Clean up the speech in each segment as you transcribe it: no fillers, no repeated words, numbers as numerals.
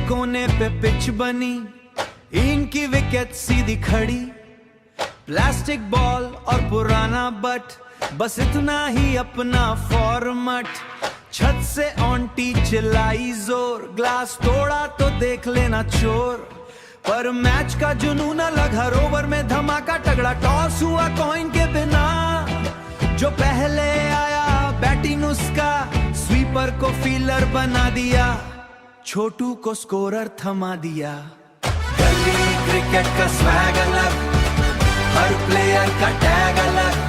कोने पे पिच बनी, इनकी विकेट सीधी खड़ी, प्लास्टिक बॉल और पुराना बट, बस इतना ही अपना फॉर्मेट। छत से ऑन्टी चिल्लाई जोर, ग्लास तोड़ा तो देख लेना चोर। पर मैच का जुनून अलग, हर ओवर में धमाका तगड़ा। टॉस हुआ कॉइन के बिना, जो पहले आया बैटिंग उसका, स्वीपर को फील्डर बना दिया, छोटू को स्कोरर थमा दिया। गली क्रिकेट का स्वैग अलग, हर प्लेयर का टैग अलग,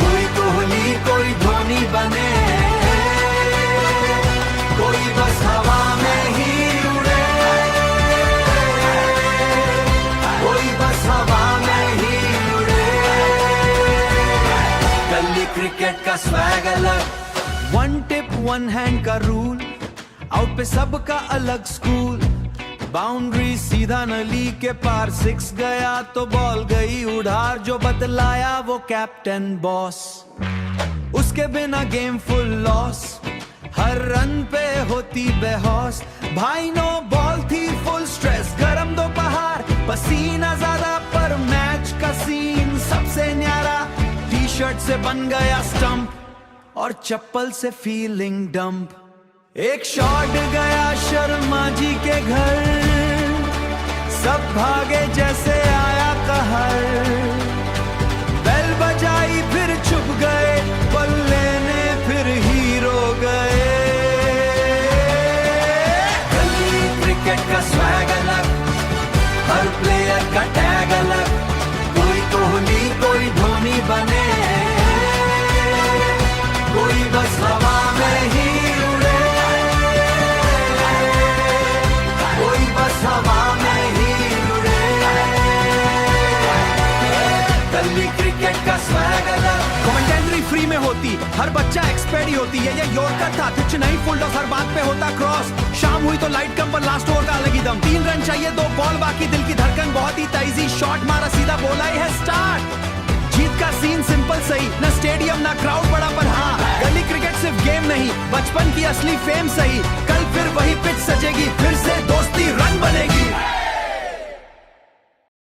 कोई कोहली कोई धोनी बने, कोई बस हवा में ही उड़े, कोई बस हवा में ही उड़े। गली क्रिकेट का स्वैग अलग, वन टिप वन हैंड का रूल, आउट पे सबका अलग स्कूल। बाउंड्री सीधा नली के पार, सिक्स गया तो बॉल गई उधार, जो बतलाया वो कैप्टन बॉस, उसके बिना गेम फुल लॉस। हर रन पे होती बेहोश, भाई नो बॉल थी फुल स्ट्रेस, गरम दोपहर पसीना ज्यादा, पर मैच का सीन सबसे न्यारा। टी शर्ट से बन गया स्टंप और चप्पल से फीलिंग डंप। एक शॉट गया शर्मा जी के घर, सब भागे जैसे आया कहर, बेल बजाई फिर छुप गए, बल्ले ने फिर हीरो गए। गली क्रिकेट का स्वैग अलग, हर प्लेयर का टैग अलग, कोई कोहली कोई धोनी बने, कोई बस हवा में ही उड़े, कोई बस हवा में ही उड़े। गली क्रिकेट का स्वैग अलग। कमेंटेटरी फ्री में होती, हर बच्चा एक्सपर्ट ही होती है, ये यॉर्कर था पिच नहीं फुल टॉस, हर बात पे होता क्रॉस। शाम हुई तो लाइट कम पर लास्ट ओवर का अलग ही दम, 3 रन चाहिए 2 बॉल बाकी, दिल की धड़कन बहुत ही तेजी, शॉट मारा सीधा बोला ही है स्टार्ट। जीत का सीन सिंपल सही, न स्टेडियम ना क्राउड बड़ा, पर हाँ गली क्रिकेट सिर्फ गेम नहीं, बचपन की असली फेम सही। कल फिर वही पिच सजेगी, फिर से दोस्ती रन बनेगी।